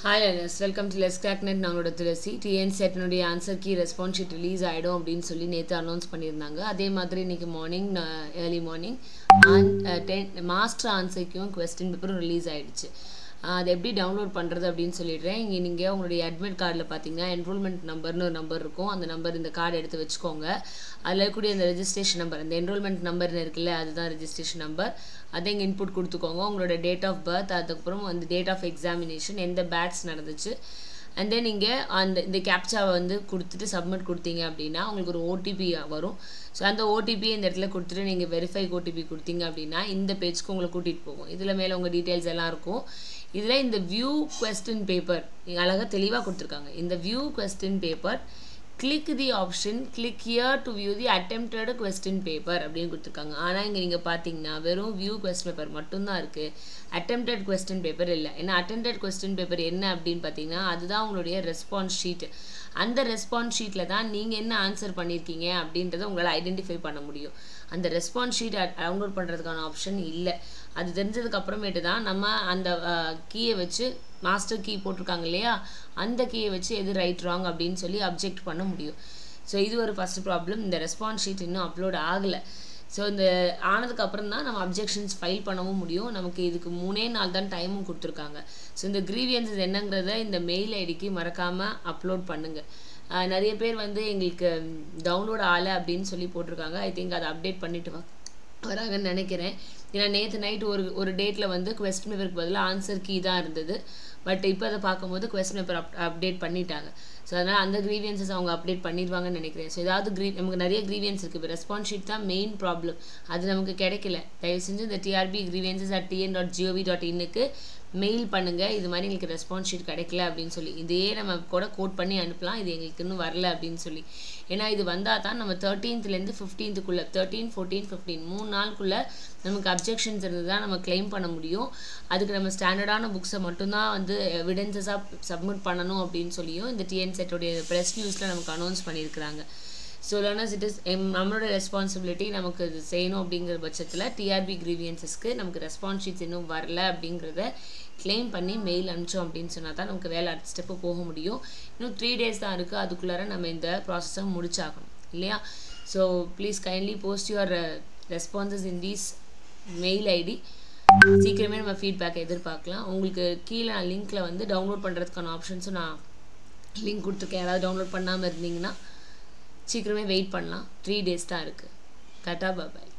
Hi learners, welcome to Let's Crack Net. நாங்களோட Thulasi TN-SET answer key response sheet release ஆகிடும் அப்படின்னு சொல்லி நேற்று அனௌன்ஸ் பண்ணியிருந்தாங்க. அதே மாதிரி இன்றைக்கி மார்னிங் ஏர்லி மார்னிங் மாஸ்டர் ஆன்சர்க்கும் கொஸ்டின் பேப்பரும் ரிலீஸ் ஆகிடுச்சு. அதை எப்படி டவுன்லோட் பண்ணுறது அப்படின்னு சொல்லிடுறேன். இங்கே நீங்கள் உங்களுடைய அட்மிட் கார்டில் பார்த்தீங்கன்னா என்ரோல்மெண்ட் நம்பர்னு ஒரு நம்பர் இருக்கும். அந்த நம்பர் இந்த கார்டு எடுத்து வச்சுக்கோங்க. அதில் இருக்கக்கூடிய அந்த ரெஜிஸ்ட்ரேஷன் நம்பர், இந்த என்ரோல்மெண்ட் நம்பர்னு இருக்குல்ல, அதுதான் ரெஜிஸ்ட்ரேஷன் நம்பர். அதை இங்கே இன்புட் கொடுத்துக்கோங்க. உங்களோட டேட் ஆஃப் பர்த், அதுக்கப்புறம் அந்த டேட் ஆஃப் எக்ஸாமினேஷன், எந்த பேட்ச் நடந்துச்சு, அண்ட் தென் நீங்கள் இந்த கேப்சாவை கொடுத்துட்டு சப்மிட் கொடுத்தீங்க அப்படின்னா உங்களுக்கு ஒரு ஓடிபி வரும். ஸோ அந்த ஓடிபியை இந்த இடத்துல கொடுத்துட்டு நீங்கள் வெரிஃபை ஓடிபி கொடுத்தீங்க அப்படின்னா இந்த பேஜ்க்கு உங்களை கூட்டிகிட்டு போகும். இதில் மேலே உங்கள் டீட்டெயில்ஸ் எல்லாம் இருக்கும். இதில் இந்த வியூ கொஸ்டின் பேப்பர் அழகாக தெளிவாக கொடுத்துருக்காங்க. இந்த view question paper click the option click here to view the attempted question paper அப்படின்னு கொடுத்துருக்காங்க. ஆனால் இங்கே நீங்கள் பார்த்தீங்கன்னா வெறும் வியூ கொஸ்டின் பேப்பர் மட்டும்தான் இருக்குது, அட்டெம்ப்டட் கொஸ்டின் பேப்பர் இல்லை. ஏன்னா அட்டெம்ப்டட் கொஸ்டின் பேப்பர் என்ன அப்படின்னு பார்த்தீங்கன்னா அதுதான் உங்களுடைய ரெஸ்பான்ஸ் ஷீட். அந்த ரெஸ்பான்ஸ் ஷீட்டில் தான் நீங்கள் என்ன ஆன்சர் பண்ணியிருக்கீங்க அப்படின்றத உங்களால் ஐடென்டிஃபை பண்ண முடியும். அந்த ரெஸ்பான்ஸ் ஷீட் டவுன்லோட் பண்ணுறதுக்கான ஆப்ஷன் இல்லை. அது தெரிஞ்சதுக்கு அப்புறமேட்டு தான் நம்ம அந்த கீயை வச்சு, மாஸ்டர் கீ போட்டிருக்காங்க இல்லையா, அந்த கீயை வச்சு எது ரைட் ராங் அப்படின்னு சொல்லி அப்ஜெக்ட் பண்ண முடியும். ஸோ இது ஒரு ஃபஸ்ட் ப்ராப்ளம். இந்த ரெஸ்பான்ஸ் ஷீட் இன்னும் அப்லோட் ஆகலை. ஸோ இந்த ஆனதுக்கு அப்புறம் தான் நம்ம அப்ஜெக்ஷன்ஸ் ஃபைல் பண்ணவும் முடியும். நமக்கு இதுக்கு 3 நாள் தான் டைமும் கொடுத்துருக்காங்க. ஸோ இந்த கிரீவியன்ஸஸ் என்னங்கிறத இந்த மெயில் ஐடிக்கு மறக்காமல் அப்லோட் பண்ணுங்கள். நிறைய பேர் எங்களுக்கு டவுன்லோட் ஆகலை அப்படின்னு சொல்லி போட்டிருக்காங்க. ஐ திங்க் அதை அப்டேட் பண்ணிட்டு வராங்கன்னு நினைக்கிறேன். ஏன்னா நேற்று நைட் ஒரு டேட்டில் கொஸ்டின் பேப்பருக்கு பதிலாக ஆன்சர் கீ தான் இருந்தது. பட் இப்போ அதை பார்க்கும்போது கொஸ்டின் பேப்பர் அப்டேட் பண்ணிட்டாங்க. ஸோ அதனால் அந்த கிரீவியன்ஸஸ் அவங்க அப்டேட் பண்ணிடுவாங்கன்னு நினைக்கிறேன். ஸோ ஏதாவது நமக்கு நிறைய கிரீவியன்ஸ் இருக்குது. இப்போ ரெஸ்பான்ஸ் ஷீட் தான் மெயின் ப்ராப்ளம், அது நமக்கு கிடைக்கல. தயவு செஞ்சு இந்த trb.grievances@tn.in மெயில் பண்ணுங்கள். இது மாதிரி எங்களுக்கு ரெஸ்பான்ஸ் ஷீட் கிடைக்கல அப்படின்னு சொல்லி. இதையே நம்ம கூட கோட் பண்ணி அனுப்பலாம், இது எங்களுக்கு இன்னும் வரல அப்படின்னு சொல்லி. ஏன்னா இது வந்தால் தான் நம்ம 13th 15th 13, 14, 15 3 நாளுக்குள்ளே நமக்கு அப்ஜெக்ஷன்ஸ் இருந்து தான் நம்ம கிளைம் பண்ண முடியும். அதுக்கு நம்ம ஸ்டாண்டர்டான புக்ஸை மட்டும்தான் எவிடன்சஸாக சப்மிட் பண்ணணும் அப்படின்னு சொல்லியும் இந்த TN-SET ப்ரெஸ் நியூஸில் நமக்கு அனௌன்ஸ் பண்ணியிருக்கிறாங்க. ஸோ லேர்னர்ஸ், இட் இஸ் நம்மளோட ரெஸ்பான்சிபிலிட்டி நமக்கு இது செய்யணும். அப்படிங்கிற பட்சத்தில் டிஆர்பி கிரீவியன்ஸஸ்க்கு நமக்கு ரெஸ்பான்ஸ் ஷீட்ஸ் இன்னும் வரல அப்படிங்கிறத கிளைம் பண்ணி மெயில் அனுப்பிச்சோம் அப்படின்னு சொன்னால் தான் நமக்கு வேலை அடுத்த ஸ்டெப்பு போக முடியும். இன்னும் 3 days தான் இருக்குது. அதுக்குள்ளார நம்ம இந்த ப்ராசஸை முடிச்சாகணும் இல்லையா? So please kindly post your responses in these mail ID. சீக்கிரமே நம்ம ஃபீட்பேக் எதிர்பார்க்கலாம். உங்களுக்கு கீழே நான் லிங்க்கில் டவுன்லோட் பண்ணுறதுக்கான ஆப்ஷன்ஸும் நான் லிங்க் கொடுத்துருக்கேன். யாராவது டவுன்லோட் பண்ணாமல் இருந்தீங்கன்னா சீக்கிரமே வெயிட் பண்ணலாம். 3 days தான் இருக்குது. டாடா பாய்.